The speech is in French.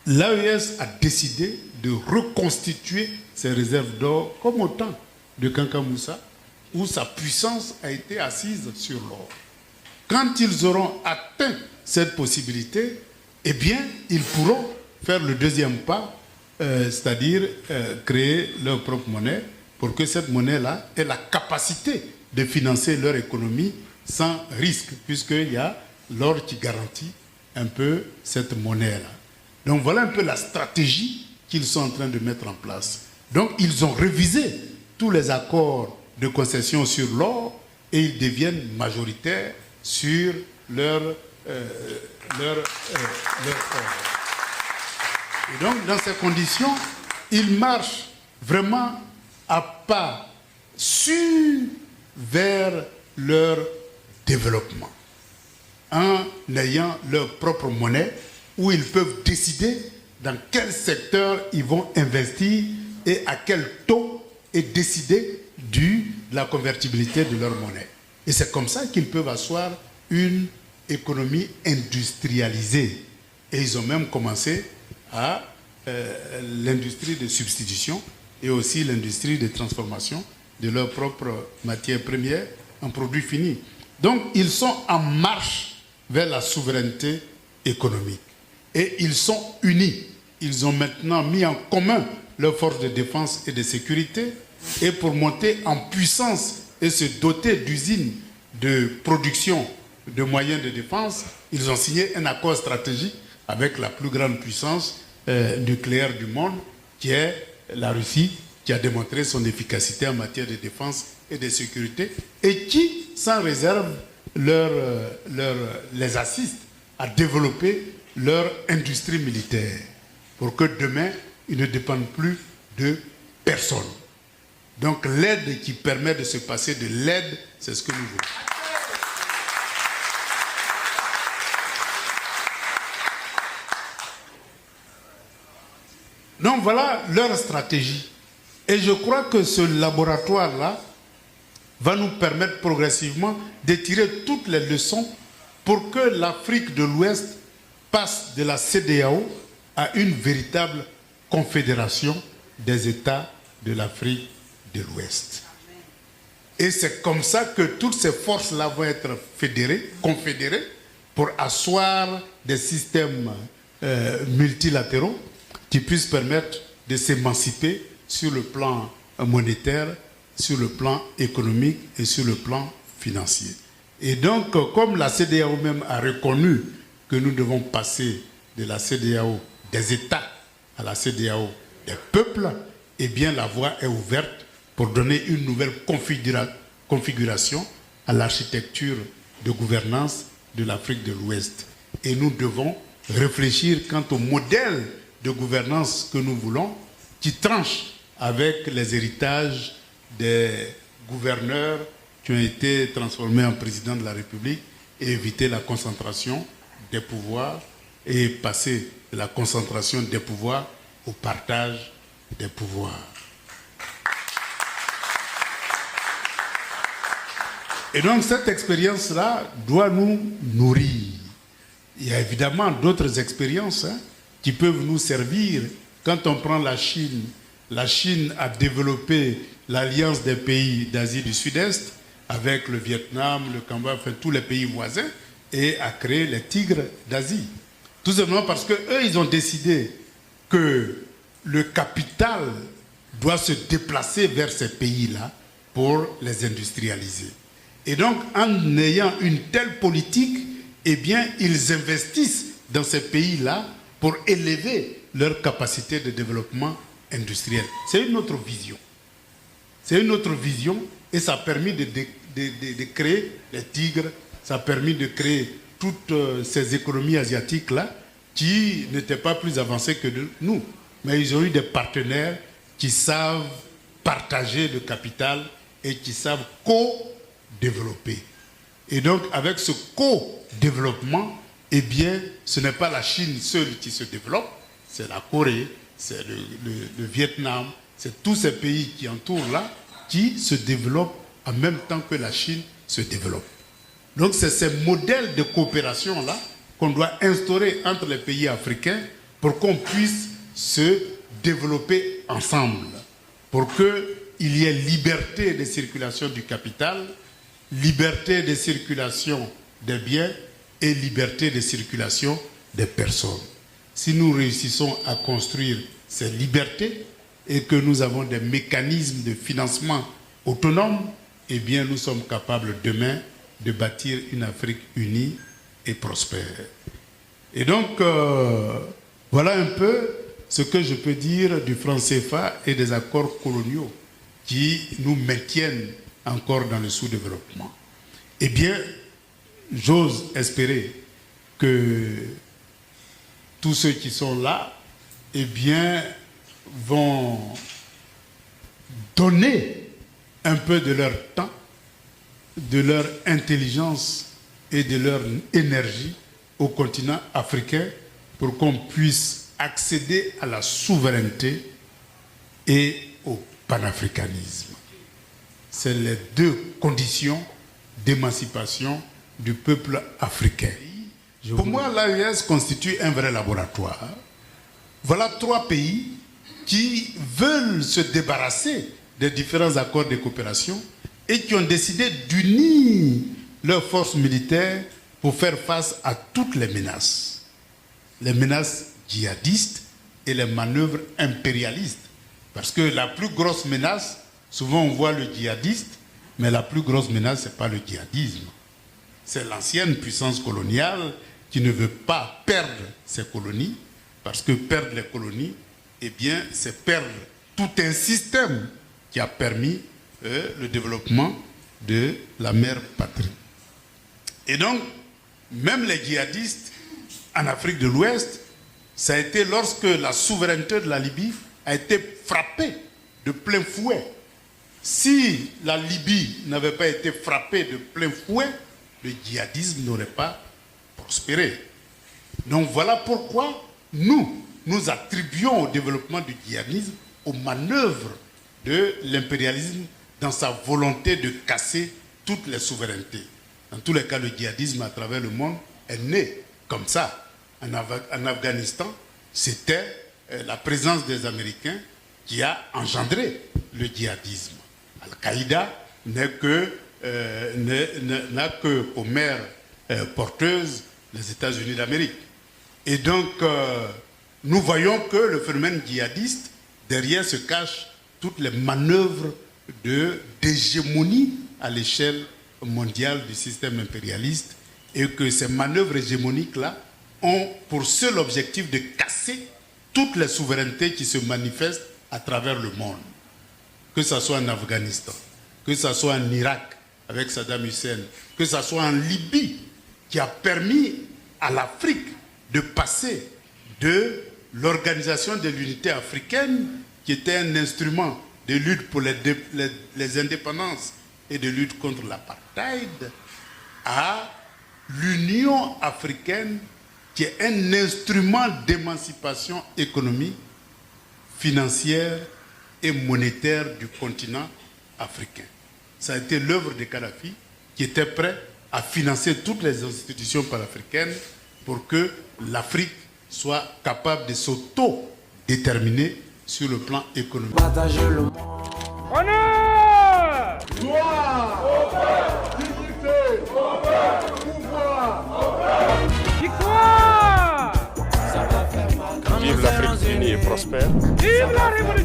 l'AES a décidé de reconstituer ses réserves d'or comme au temps de Kanka Moussa, où sa puissance a été assise sur l'or. Quand ils auront atteint cette possibilité, eh bien, ils pourront faire le deuxième pas, c'est-à-dire créer leur propre monnaie, pour que cette monnaie-là ait la capacité de financer leur économie sans risque, puisqu'il y a l'or qui garantit un peu cette monnaie-là. Donc voilà un peu la stratégie qu'ils sont en train de mettre en place. Donc ils ont révisé tous les accords de concession sur l'or et ils deviennent majoritaires sur leur or. Et donc dans ces conditions, ils marchent vraiment à pas sûrs vers leur développement, en ayant leur propre monnaie où ils peuvent décider dans quel secteur ils vont investir et à quel taux et décider de la convertibilité de leur monnaie. Et c'est comme ça qu'ils peuvent asseoir une économie industrialisée. Et ils ont même commencé à l'industrie de substitution et aussi l'industrie de transformation de leurs propres matières premières en produits finis. Donc, ils sont en marche vers la souveraineté économique. Et ils sont unis. Ils ont maintenant mis en commun leurs forces de défense et de sécurité. Et pour monter en puissance et se doter d'usines de production de moyens de défense, ils ont signé un accord stratégique avec la plus grande puissance nucléaire du monde, qui est la Russie, qui a démontré son efficacité en matière de défense et de sécurité, et qui, sans réserve, les assiste à développer leur industrie militaire, pour que demain, ils ne dépendent plus de personne. Donc l'aide qui permet de se passer de l'aide, c'est ce que nous voulons. Donc voilà leur stratégie. Et je crois que ce laboratoire-là va nous permettre progressivement de tirer toutes les leçons pour que l'Afrique de l'Ouest passe de la CEDEAO à une véritable confédération des États de l'Afrique de l'Ouest. Et c'est comme ça que toutes ces forces-là vont être confédérées pour asseoir des systèmes multilatéraux qui puissent permettre de s'émanciper sur le plan monétaire, sur le plan économique et sur le plan financier. Et donc, comme la CEDEAO même a reconnu que nous devons passer de la CEDEAO des États à la CEDEAO des peuples, eh bien la voie est ouverte pour donner une nouvelle configuration à l'architecture de gouvernance de l'Afrique de l'Ouest. Et nous devons réfléchir quant au modèle de gouvernance que nous voulons, qui tranche avec les héritages des gouverneurs qui ont été transformés en président de la République et éviter la concentration des pouvoirs et passer de la concentration des pouvoirs au partage des pouvoirs. Et donc cette expérience-là doit nous nourrir. Il y a évidemment d'autres expériences qui peuvent nous servir. Quand on prend la Chine a développé l'alliance des pays d'Asie du Sud-Est avec le Vietnam, le Cambodge, enfin tous les pays voisins, et a créé les tigres d'Asie. Tout simplement parce qu'eux, ils ont décidé que le capital doit se déplacer vers ces pays-là pour les industrialiser. Et donc, en ayant une telle politique, eh bien, ils investissent dans ces pays-là pour élever leur capacité de développement industriel. C'est une autre vision. C'est une autre vision et ça a permis de créer les tigres, ça a permis de créer toutes ces économies asiatiques-là qui n'étaient pas plus avancées que nous. Mais ils ont eu des partenaires qui savent partager le capital et qui savent co-développer. Et donc, avec ce co-développement, eh bien, ce n'est pas la Chine seule qui se développe, c'est la Corée, c'est le Vietnam, c'est tous ces pays qui entourent là, qui se développent en même temps que la Chine se développe. Donc, c'est ces modèles de coopération-là qu'on doit instaurer entre les pays africains pour qu'on puisse se développer ensemble, pour qu'il y ait liberté de circulation du capital, liberté de circulation des biens et liberté de circulation des personnes. Si nous réussissons à construire ces libertés et que nous avons des mécanismes de financement autonomes, eh bien nous sommes capables demain de bâtir une Afrique unie et prospère. Et donc, voilà un peu ce que je peux dire du franc CFA et des accords coloniaux qui nous maintiennent encore dans le sous-développement. Eh bien, j'ose espérer que tous ceux qui sont là, eh bien, vont donner un peu de leur temps, de leur intelligence et de leur énergie au continent africain pour qu'on puisse accéder à la souveraineté et au panafricanisme. C'est les deux conditions d'émancipation du peuple africain. Pour moi, l'AES constitue un vrai laboratoire. Voilà 3 pays qui veulent se débarrasser des différents accords de coopération et qui ont décidé d'unir leurs forces militaires pour faire face à toutes les menaces djihadistes et les manœuvres impérialistes. Parce que la plus grosse menace, souvent on voit le djihadiste, mais la plus grosse menace, ce n'est pas le djihadisme. C'est l'ancienne puissance coloniale qui ne veut pas perdre ses colonies, parce que perdre les colonies, eh bien, c'est perdre tout un système qui a permis le développement de la mère patrie. Et donc, même les djihadistes en Afrique de l'Ouest, ça a été lorsque la souveraineté de la Libye a été frappée de plein fouet. Si la Libye n'avait pas été frappée de plein fouet, le djihadisme n'aurait pas prospéré. Donc voilà pourquoi nous attribuons au développement du djihadisme aux manœuvres de l'impérialisme dans sa volonté de casser toutes les souverainetés. Dans tous les cas, le djihadisme à travers le monde est né comme ça. En Afghanistan, c'était la présence des Américains qui a engendré le djihadisme. Al-Qaïda n'a que pour mère porteuse les États-Unis d'Amérique. Et donc, nous voyons que le phénomène djihadiste, derrière se cachent toutes les manœuvres d'hégémonie à l'échelle mondiale du système impérialiste et que ces manœuvres hégémoniques-là ont pour seul objectif de casser toutes les souverainetés qui se manifestent à travers le monde. Que ce soit en Afghanistan, que ce soit en Irak avec Saddam Hussein, que ce soit en Libye, qui a permis à l'Afrique de passer de l'organisation de l'unité africaine, qui était un instrument de lutte pour les indépendances et de lutte contre l'apartheid, à l'Union africaine, qui est un instrument d'émancipation économique, financière et monétaire du continent africain. Ça a été l'œuvre de Kadhafi, qui était prêt à financer toutes les institutions panafricaines pour que l'Afrique soit capable de s'auto-déterminer sur le plan économique. Partager le monde. Honneur! Gloire! Dignité! Pouvoir! Victoire! Vive l'Afrique unie et prospère. Vive la révolution!